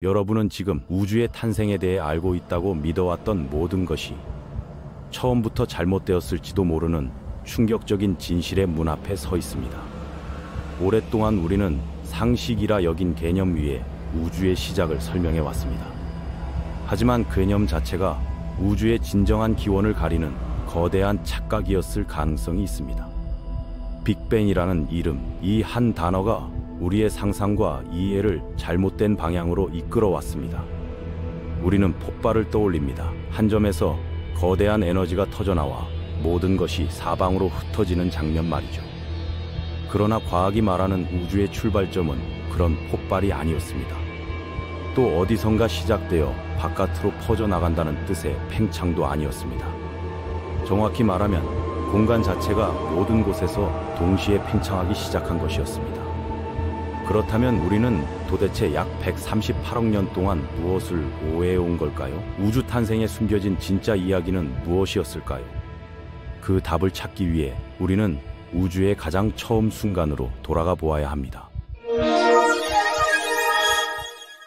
여러분은 지금 우주의 탄생에 대해 알고 있다고 믿어왔던 모든 것이 처음부터 잘못되었을지도 모르는 충격적인 진실의 문 앞에 서 있습니다. 오랫동안 우리는 상식이라 여긴 개념 위에 우주의 시작을 설명해 왔습니다. 하지만 개념 자체가 우주의 진정한 기원을 가리는 거대한 착각이었을 가능성이 있습니다. 빅뱅이라는 이름, 이 한 단어가 우리의 상상과 이해를 잘못된 방향으로 이끌어왔습니다. 우리는 폭발을 떠올립니다. 한 점에서 거대한 에너지가 터져나와 모든 것이 사방으로 흩어지는 장면 말이죠. 그러나 과학이 말하는 우주의 출발점은 그런 폭발이 아니었습니다. 또 어디선가 시작되어 바깥으로 퍼져나간다는 뜻의 팽창도 아니었습니다. 정확히 말하면 공간 자체가 모든 곳에서 동시에 팽창하기 시작한 것이었습니다. 그렇다면 우리는 도대체 약 138억 년 동안 무엇을 오해해온 걸까요? 우주 탄생에 숨겨진 진짜 이야기는 무엇이었을까요? 그 답을 찾기 위해 우리는 우주의 가장 처음 순간으로 돌아가 보아야 합니다.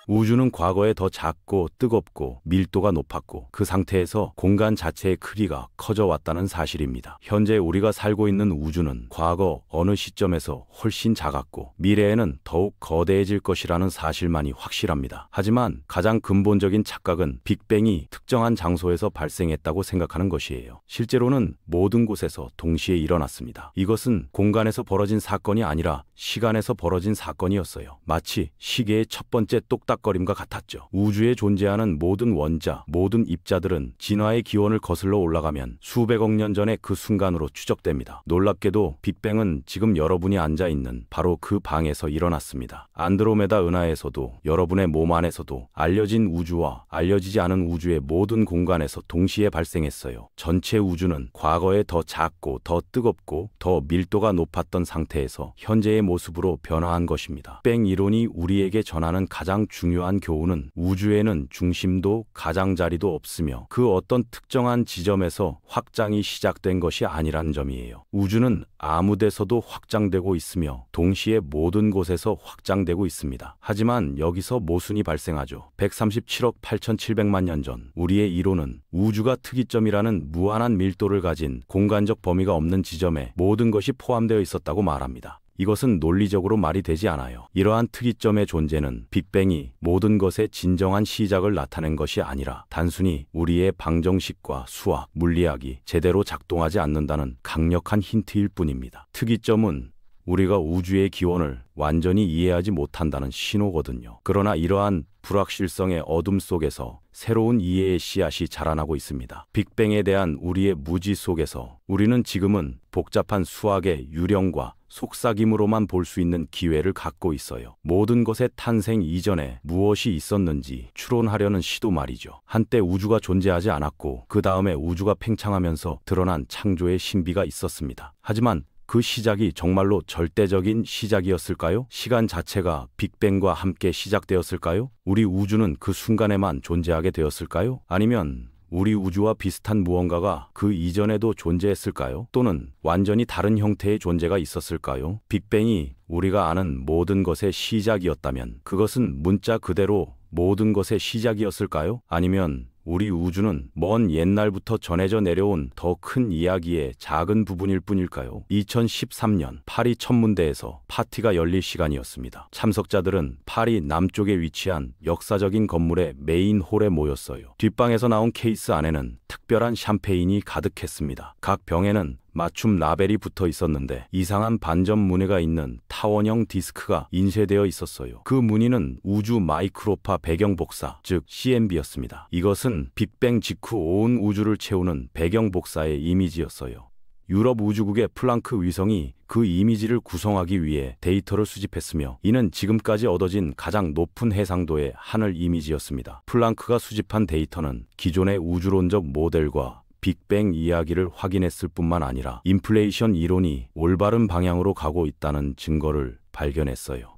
우주는 과거에 더 작고 뜨겁고 밀도가 높았고 그 상태에서 공간 자체의 크기가 커져 왔다는 사실입니다. 현재 우리가 살고 있는 우주는 과거 어느 시점에서 훨씬 작았고 미래에는 더욱 거대해질 것이라는 사실만이 확실합니다. 하지만 가장 근본적인 착각은 빅뱅이 특정한 장소에서 발생했다고 생각하는 것이에요. 실제로는 모든 곳에서 동시에 일어났습니다. 이것은 공간에서 벌어진 사건이 아니라 시간에서 벌어진 사건이었어요. 마치 시계의 첫 번째 똑딱거림과 같았죠. 우주에 존재하는 모든 원자, 모든 입자들은 진화의 기원을 거슬러 올라가면 수백억 년 전의 그 순간으로 추적됩니다. 놀랍게도 빅뱅은 지금 여러분이 앉아있는 바로 그 방에서 일어났습니다. 안드로메다 은하에서도 여러분의 몸 안에서도 알려진 우주와 알려지지 않은 우주의 모든 공간에서 동시에 발생했어요. 전체 우주는 과거에 더 작고 더 뜨겁고 더 밀도가 높았던 상태에서 현재의 모습으로 변화한 것입니다. 빅뱅 이론이 우리에게 전하는 가장 중요한 교훈은 우주에는 중심도 가장자리도 없으며 그 어떤 특정한 지점에서 확장이 시작된 것이 아니란 점이에요. 우주는 아무 데서도 확장되고 있으며 동시에 모든 곳에서 확장되고 있습니다. 하지만 여기서 모순이 발생하죠. 137억 8,700만 년 전 우리의 이론은 우주가 특이점이라는 무한한 밀도를 가진 공간적 범위가 없는 지점에 모든 것이 포함되어 있었다고 말합니다. 이것은 논리적으로 말이 되지 않아요. 이러한 특이점의 존재는 빅뱅이 모든 것의 진정한 시작을 나타낸 것이 아니라 단순히 우리의 방정식과 수학, 물리학이 제대로 작동하지 않는다는 강력한 힌트일 뿐입니다. 특이점은 우리가 우주의 기원을 완전히 이해하지 못한다는 신호거든요. 그러나 이러한 불확실성의 어둠 속에서 새로운 이해의 씨앗이 자라나고 있습니다. 빅뱅에 대한 우리의 무지 속에서 우리는 지금은 복잡한 수학의 유령과 속삭임으로만 볼 수 있는 기회를 갖고 있어요. 모든 것의 탄생 이전에 무엇이 있었는지 추론하려는 시도 말이죠. 한때 우주가 존재하지 않았고 그 다음에 우주가 팽창하면서 드러난 창조의 신비가 있었습니다. 하지만 그 시작이 정말로 절대적인 시작이었을까요? 시간 자체가 빅뱅과 함께 시작되었을까요? 우리 우주는 그 순간에만 존재하게 되었을까요? 아니면 우리 우주와 비슷한 무언가가 그 이전에도 존재했을까요? 또는 완전히 다른 형태의 존재가 있었을까요? 빅뱅이 우리가 아는 모든 것의 시작이었다면 그것은 문자 그대로 모든 것의 시작이었을까요? 아니면 우리 우주는 먼 옛날부터 전해져 내려온 더 큰 이야기의 작은 부분일 뿐일까요? 2013년 파리 천문대에서 파티가 열릴 시간이었습니다. 참석자들은 파리 남쪽에 위치한 역사적인 건물의 메인 홀에 모였어요. 뒷방에서 나온 케이스 안에는 특별한 샴페인이 가득했습니다. 각 병에는 맞춤 라벨이 붙어 있었는데 이상한 반점 무늬가 있는 타원형 디스크가 인쇄되어 있었어요. 그 무늬는 우주 마이크로파 배경 복사, 즉 CMB였습니다. 이것은 빅뱅 직후 온 우주를 채우는 배경 복사의 이미지였어요. 유럽 우주국의 플랑크 위성이 그 이미지를 구성하기 위해 데이터를 수집했으며 이는 지금까지 얻어진 가장 높은 해상도의 하늘 이미지였습니다. 플랑크가 수집한 데이터는 기존의 우주론적 모델과 빅뱅 이야기를 확인했을 뿐만 아니라 인플레이션 이론이 올바른 방향으로 가고 있다는 증거를 발견했어요.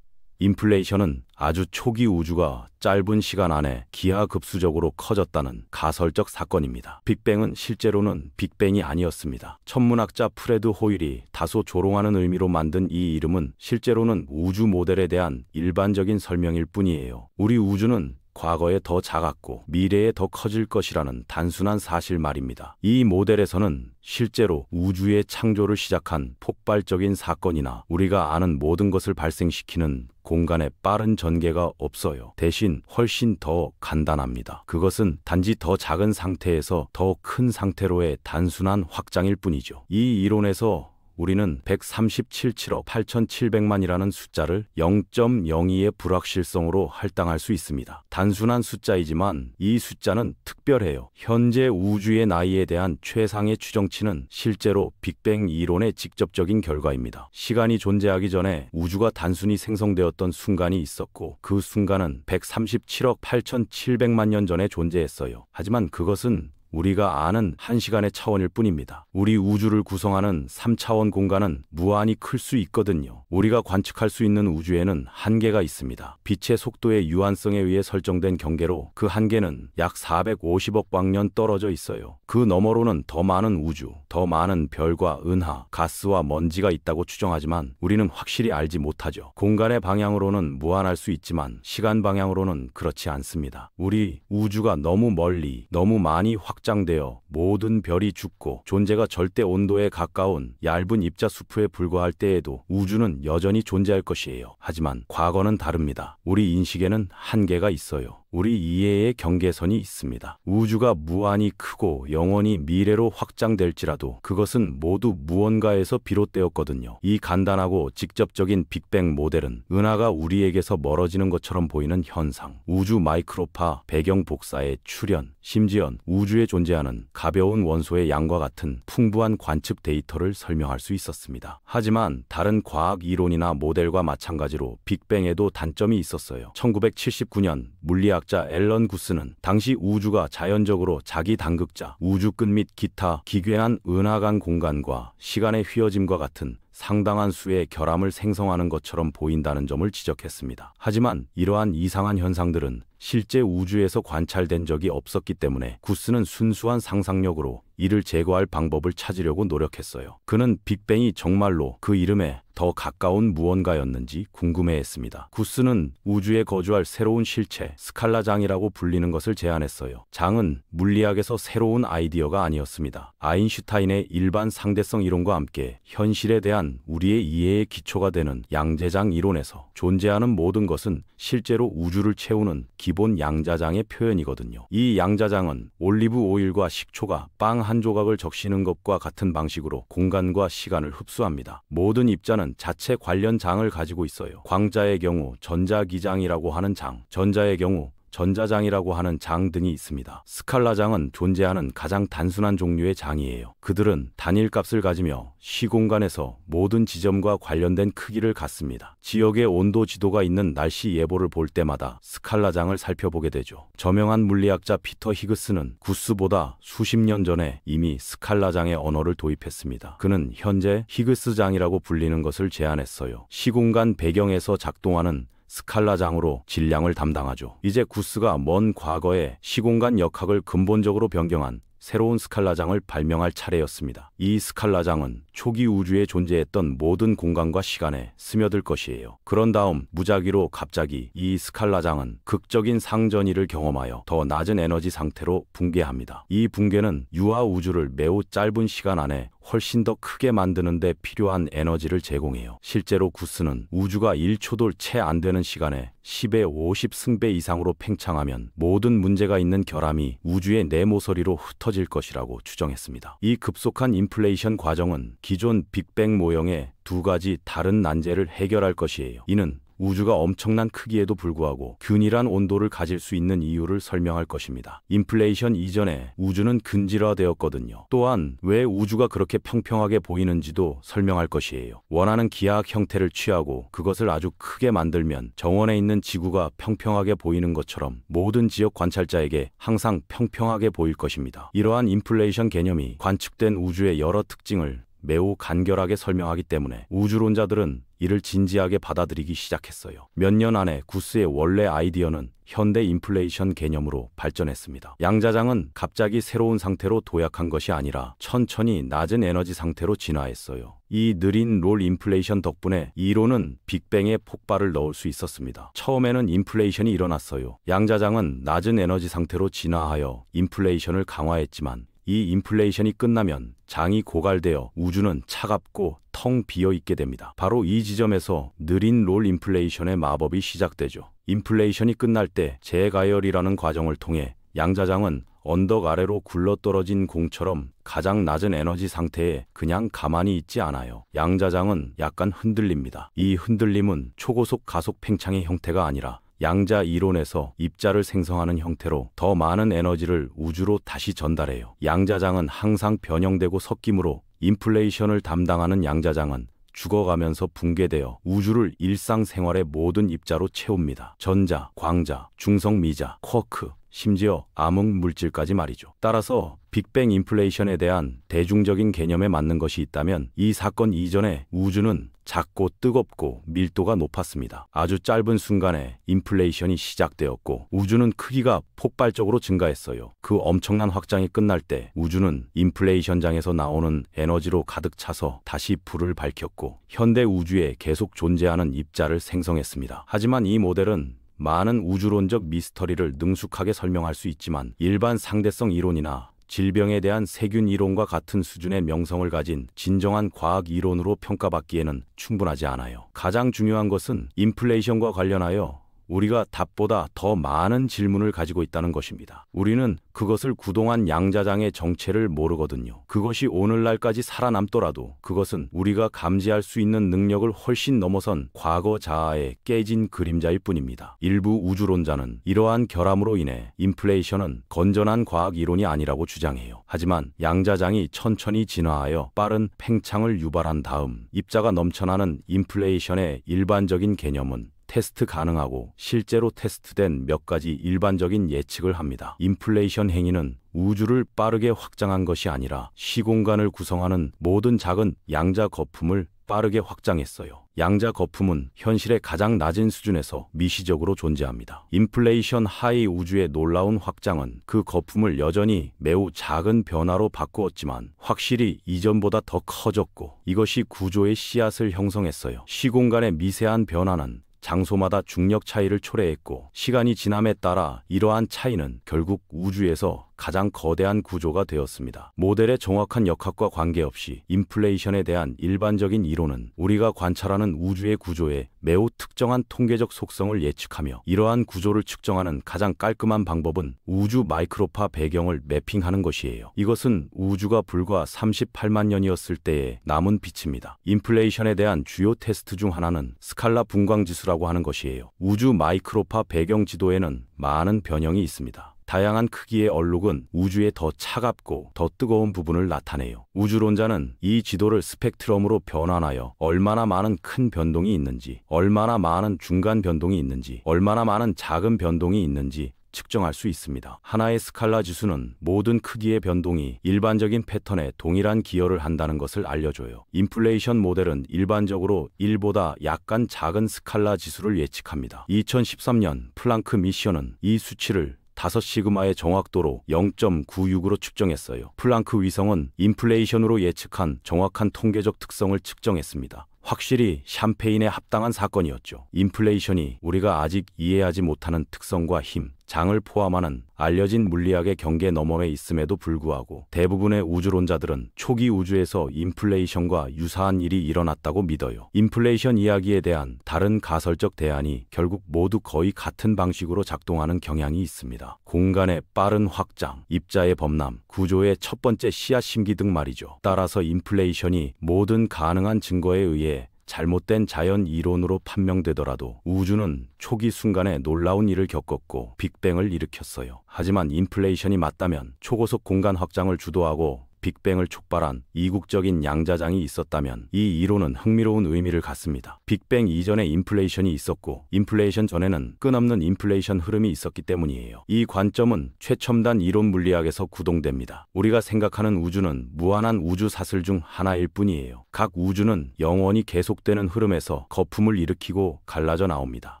인플레이션은 아주 초기 우주가 짧은 시간 안에 기하급수적으로 커졌다는 가설적 사건입니다. 빅뱅은 실제로는 빅뱅이 아니었습니다. 천문학자 프레드 호일이 다소 조롱하는 의미로 만든 이 이름은 실제로는 우주 모델에 대한 일반적인 설명일 뿐이에요. 우리 우주는 과거에 더 작았고 미래에 더 커질 것이라는 단순한 사실 말입니다. 이 모델에서는 실제로 우주의 창조를 시작한 폭발적인 사건이나 우리가 아는 모든 것을 발생시키는 공간에 빠른 전개가 없어요. 대신 훨씬 더 간단합니다. 그것은 단지 더 작은 상태에서 더 큰 상태로의 단순한 확장일 뿐이죠. 이 이론에서 우리는 137억 8,700만이라는 숫자를 0.02의 불확실성으로 할당할 수 있습니다. 단순한 숫자이지만 이 숫자는 특별해요. 현재 우주의 나이에 대한 최상의 추정치는 실제로 빅뱅 이론의 직접적인 결과입니다. 시간이 존재하기 전에 우주가 단순히 생성되었던 순간이 있었고 그 순간은 137억 8,700만 년 전에 존재했어요. 하지만 그것은 우리가 아는 한 시간의 차원일 뿐입니다. 우리 우주를 구성하는 3차원 공간은 무한히 클 수 있거든요. 우리가 관측할 수 있는 우주에는 한계가 있습니다. 빛의 속도의 유한성에 의해 설정된 경계로 그 한계는 약 450억 광년 떨어져 있어요. 그 너머로는 더 많은 우주, 더 많은 별과 은하, 가스와 먼지가 있다고 추정하지만 우리는 확실히 알지 못하죠. 공간의 방향으로는 무한할 수 있지만 시간 방향으로는 그렇지 않습니다. 우리 우주가 너무 멀리, 너무 많이 확장되어 모든 별이 죽고 존재가 절대 온도에 가까운 얇은 입자수프에 불과할 때에도 우주는 여전히 존재할 것이에요. 하지만 과거는 다릅니다. 우리 인식에는 한계가 있어요. 우리 이해의 경계선이 있습니다. 우주가 무한히 크고 영원히 미래로 확장될지라도 그것은 모두 무언가에서 비롯되었거든요. 이 간단하고 직접적인 빅뱅 모델은 은하가 우리에게서 멀어지는 것처럼 보이는 현상, 우주 마이크로파 배경 복사의 출현, 심지어 우주에 존재하는 가벼운 원소의 양과 같은 풍부한 관측 데이터를 설명할 수 있었습니다. 하지만 다른 과학 이론이나 모델과 마찬가지로 빅뱅에도 단점이 있었어요. 1979년 물리학자 앨런 구스는 당시 우주가 자연적으로 자기 당극자, 우주끝 및 기타 기괴한 은하간 공간과 시간의 휘어짐과 같은 상당한 수의 결함을 생성하는 것처럼 보인다는 점을 지적했습니다. 하지만 이러한 이상한 현상들은 실제 우주에서 관찰된 적이 없었기 때문에 구스는 순수한 상상력으로 이를 제거할 방법을 찾으려고 노력했어요. 그는 빅뱅이 정말로 그 이름에 더 가까운 무언가였는지 궁금해했습니다. 구스는 우주에 거주할 새로운 실체, 스칼라장이라고 불리는 것을 제안했어요. 장은 물리학에서 새로운 아이디어가 아니었습니다. 아인슈타인의 일반 상대성 이론과 함께 현실에 대한 우리의 이해의 기초가 되는 양자장 이론에서 존재하는 모든 것은 실제로 우주를 채우는 기본 양자장의 표현이거든요. 이 양자장은 올리브 오일과 식초가 빵 한 조각을 적시는 것과 같은 방식으로 공간과 시간을 흡수합니다. 모든 입자는 자체 관련 장을 가지고 있어요. 광자의 경우 전자기장이라고 하는 장, 전자의 경우 전자장이라고 하는 장 등이 있습니다. 스칼라장은 존재하는 가장 단순한 종류의 장이에요. 그들은 단일값을 가지며 시공간에서 모든 지점과 관련된 크기를 갖습니다. 지역의 온도 지도가 있는 날씨 예보를 볼 때마다 스칼라장을 살펴보게 되죠. 저명한 물리학자 피터 히그스는 구스보다 수십 년 전에 이미 스칼라장의 언어를 도입했습니다. 그는 현재 히그스장이라고 불리는 것을 제안했어요. 시공간 배경에서 작동하는 스칼라장으로 질량을 담당하죠. 이제 구스가 먼 과거의 시공간 역학을 근본적으로 변경한 새로운 스칼라장을 발명할 차례였습니다. 이 스칼라장은 초기 우주에 존재했던 모든 공간과 시간에 스며들 것이에요. 그런 다음 무작위로 갑자기 이 스칼라장은 극적인 상전이를 경험하여 더 낮은 에너지 상태로 붕괴합니다. 이 붕괴는 유아 우주를 매우 짧은 시간 안에 훨씬 더 크게 만드는 데 필요한 에너지를 제공해요. 실제로 구스는 우주가 1초도 채 안 되는 시간에 10의 50승배 이상으로 팽창하면 모든 문제가 있는 결함이 우주의 네모서리로 흩어질 것이라고 추정했습니다. 이 급속한 인플레이션 과정은 기존 빅뱅 모형의 두 가지 다른 난제를 해결할 것이에요. 이는 우주가 엄청난 크기에도 불구하고 균일한 온도를 가질 수 있는 이유를 설명할 것입니다. 인플레이션 이전에 우주는 근질화되었거든요. 또한 왜 우주가 그렇게 평평하게 보이는지도 설명할 것이에요. 원하는 기하학 형태를 취하고 그것을 아주 크게 만들면 정원에 있는 지구가 평평하게 보이는 것처럼 모든 지역 관찰자에게 항상 평평하게 보일 것입니다. 이러한 인플레이션 개념이 관측된 우주의 여러 특징을 매우 간결하게 설명하기 때문에 우주론자들은 이를 진지하게 받아들이기 시작했어요. 몇 년 안에 구스의 원래 아이디어는 현대 인플레이션 개념으로 발전했습니다. 양자장은 갑자기 새로운 상태로 도약한 것이 아니라 천천히 낮은 에너지 상태로 진화했어요. 이 느린 롤 인플레이션 덕분에 이론은 빅뱅에 폭발을 넣을 수 있었습니다. 처음에는 인플레이션이 일어났어요. 양자장은 낮은 에너지 상태로 진화하여 인플레이션을 강화했지만 이 인플레이션이 끝나면 장이 고갈되어 우주는 차갑고 텅 비어 있게 됩니다. 바로 이 지점에서 느린 롤 인플레이션의 마법이 시작되죠. 인플레이션이 끝날 때 재가열이라는 과정을 통해 양자장은 언덕 아래로 굴러떨어진 공처럼 가장 낮은 에너지 상태에 그냥 가만히 있지 않아요. 양자장은 약간 흔들립니다. 이 흔들림은 초고속 가속 팽창의 형태가 아니라 양자 이론에서 입자를 생성하는 형태로 더 많은 에너지를 우주로 다시 전달해요. 양자장은 항상 변형되고 섞이므로 인플레이션을 담당하는 양자장은 죽어가면서 붕괴되어 우주를 일상생활의 모든 입자로 채웁니다. 전자, 광자, 중성미자, 쿼크, 심지어 암흑 물질까지 말이죠. 따라서 빅뱅 인플레이션에 대한 대중적인 개념에 맞는 것이 있다면 이 사건 이전에 우주는 작고 뜨겁고 밀도가 높았습니다. 아주 짧은 순간에 인플레이션이 시작되었고 우주는 크기가 폭발적으로 증가했어요. 그 엄청난 확장이 끝날 때 우주는 인플레이션장에서 나오는 에너지로 가득 차서 다시 불을 밝혔고 현대 우주에 계속 존재하는 입자를 생성했습니다. 하지만 이 모델은 많은 우주론적 미스터리를 능숙하게 설명할 수 있지만 일반 상대성 이론이나 질병에 대한 세균 이론과 같은 수준의 명성을 가진 진정한 과학 이론으로 평가받기에는 충분하지 않아요. 가장 중요한 것은 인플레이션과 관련하여 우리가 답보다 더 많은 질문을 가지고 있다는 것입니다. 우리는 그것을 그동안 양자장의 정체를 모르거든요. 그것이 오늘날까지 살아남더라도 그것은 우리가 감지할 수 있는 능력을 훨씬 넘어선 과거 자아의 깨진 그림자일 뿐입니다. 일부 우주론자는 이러한 결함으로 인해 인플레이션은 건전한 과학 이론이 아니라고 주장해요. 하지만 양자장이 천천히 진화하여 빠른 팽창을 유발한 다음 입자가 넘쳐나는 인플레이션의 일반적인 개념은 테스트 가능하고 실제로 테스트된 몇 가지 일반적인 예측을 합니다. 인플레이션 행위는 우주를 빠르게 확장한 것이 아니라 시공간을 구성하는 모든 작은 양자 거품을 빠르게 확장했어요. 양자 거품은 현실의 가장 낮은 수준에서 미시적으로 존재합니다. 인플레이션 하이 우주의 놀라운 확장은 그 거품을 여전히 매우 작은 변화로 바꾸었지만 확실히 이전보다 더 커졌고 이것이 구조의 씨앗을 형성했어요. 시공간의 미세한 변화는 장소마다 중력 차이를 초래했고 시간이 지남에 따라 이러한 차이는 결국 우주에서 가장 거대한 구조가 되었습니다. 모델의 정확한 역학과 관계없이 인플레이션에 대한 일반적인 이론은 우리가 관찰하는 우주의 구조에 매우 특정한 통계적 속성을 예측하며 이러한 구조를 측정하는 가장 깔끔한 방법은 우주 마이크로파 배경을 매핑하는 것이에요. 이것은 우주가 불과 38만 년이었을 때의 남은 빛입니다. 인플레이션에 대한 주요 테스트 중 하나는 스칼라 분광지수라고 하는 것이에요. 우주 마이크로파 배경 지도에는 많은 변형이 있습니다. 다양한 크기의 얼룩은 우주의 더 차갑고 더 뜨거운 부분을 나타내요. 우주론자는 이 지도를 스펙트럼으로 변환하여 얼마나 많은 큰 변동이 있는지, 얼마나 많은 중간 변동이 있는지, 얼마나 많은 작은 변동이 있는지 측정할 수 있습니다. 하나의 스칼라 지수는 모든 크기의 변동이 일반적인 패턴에 동일한 기여를 한다는 것을 알려줘요. 인플레이션 모델은 일반적으로 1보다 약간 작은 스칼라 지수를 예측합니다. 2013년 플랑크 미션은 이 수치를 5시그마의 정확도로 0.96으로 측정했어요. 플랑크 위성은 인플레이션으로 예측한 정확한 통계적 특성을 측정했습니다. 확실히 샴페인에 합당한 사건이었죠. 인플레이션이 우리가 아직 이해하지 못하는 특성과 힘, 장을 포함하는 알려진 물리학의 경계 너머에 있음에도 불구하고 대부분의 우주론자들은 초기 우주에서 인플레이션과 유사한 일이 일어났다고 믿어요. 인플레이션 이야기에 대한 다른 가설적 대안이 결국 모두 거의 같은 방식으로 작동하는 경향이 있습니다. 공간의 빠른 확장, 입자의 범람, 구조의 첫 번째 씨앗 심기 등 말이죠. 따라서 인플레이션이 모든 가능한 증거에 의해 잘못된 자연 이론으로 판명되더라도 우주는 초기 순간에 놀라운 일을 겪었고 빅뱅을 일으켰어요. 하지만 인플레이션이 맞다면 초고속 공간 확장을 주도하고 빅뱅을 촉발한 이국적인 양자장이 있었다면 이 이론은 흥미로운 의미를 갖습니다. 빅뱅 이전에 인플레이션이 있었고 인플레이션 전에는 끝없는 인플레이션 흐름이 있었기 때문이에요. 이 관점은 최첨단 이론 물리학에서 구동됩니다. 우리가 생각하는 우주는 무한한 우주 사슬 중 하나일 뿐이에요. 각 우주는 영원히 계속되는 흐름에서 거품을 일으키고 갈라져 나옵니다.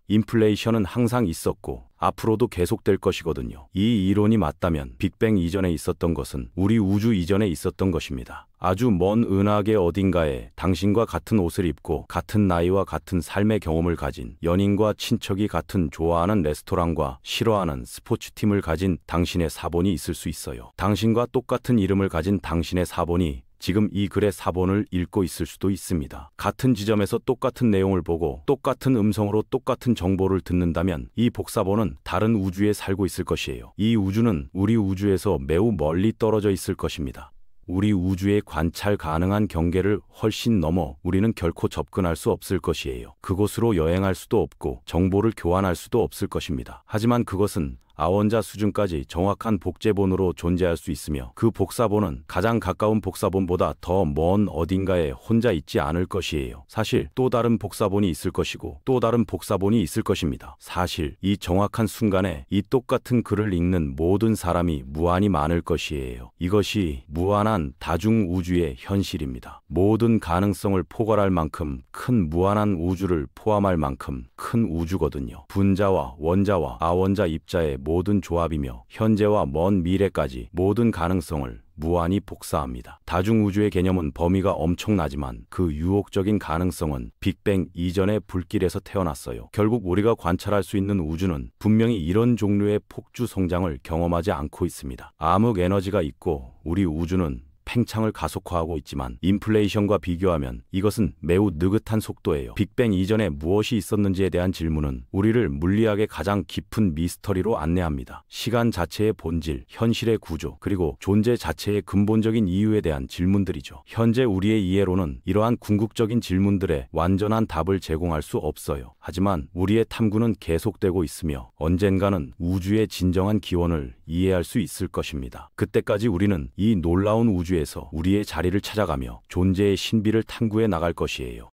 인플레이션은 항상 있었고 앞으로도 계속될 것이거든요. 이 이론이 맞다면 빅뱅 이전에 있었던 것은 우리 우주 이전에 있었던 것입니다. 아주 먼 은하계 어딘가에 당신과 같은 옷을 입고 같은 나이와 같은 삶의 경험을 가진 연인과 친척이 같은 좋아하는 레스토랑과 싫어하는 스포츠팀을 가진 당신의 사본이 있을 수 있어요. 당신과 똑같은 이름을 가진 당신의 사본이 지금 이 글의 사본을 읽고 있을 수도 있습니다. 같은 지점에서 똑같은 내용을 보고 똑같은 음성으로 똑같은 정보를 듣는다면 이 복사본은 다른 우주에 살고 있을 것이에요. 이 우주는 우리 우주에서 매우 멀리 떨어져 있을 것입니다. 우리 우주의 관찰 가능한 경계를 훨씬 넘어 우리는 결코 접근할 수 없을 것이에요. 그곳으로 여행할 수도 없고 정보를 교환할 수도 없을 것입니다. 하지만 그것은 아원자 수준까지 정확한 복제본으로 존재할 수 있으며 그 복사본은 가장 가까운 복사본보다 더 먼 어딘가에 혼자 있지 않을 것이에요. 사실 또 다른 복사본이 있을 것이고 또 다른 복사본이 있을 것입니다. 사실 이 정확한 순간에 이 똑같은 글을 읽는 모든 사람이 무한히 많을 것이에요. 이것이 무한한 다중우주의 현실입니다. 모든 가능성을 포괄할 만큼 큰 무한한 우주를 포함할 만큼 큰 우주거든요. 분자와 원자와 아원자 입자의 모든 조합이며 현재와 먼 미래까지 모든 가능성을 무한히 복사합니다. 다중우주의 개념은 범위가 엄청나지만 그 유혹적인 가능성은 빅뱅 이전의 불길에서 태어났어요. 결국 우리가 관찰할 수 있는 우주는 분명히 이런 종류의 폭주 성장을 경험하지 않고 있습니다. 암흑 에너지가 있고 우리 우주는 팽창을 가속화하고 있지만 인플레이션과 비교하면 이것은 매우 느긋한 속도예요. 빅뱅 이전에 무엇이 있었는지에 대한 질문은 우리를 물리학의 가장 깊은 미스터리로 안내합니다. 시간 자체의 본질, 현실의 구조, 그리고 존재 자체의 근본적인 이유에 대한 질문들이죠. 현재 우리의 이해로는 이러한 궁극적인 질문들에 완전한 답을 제공할 수 없어요. 하지만 우리의 탐구는 계속되고 있으며 언젠가는 우주의 진정한 기원을 이해할 수 있을 것입니다. 그때까지 우리는 이 놀라운 우주에서 우리의 자리를 찾아가며 존재의 신비를 탐구해 나갈 것이에요.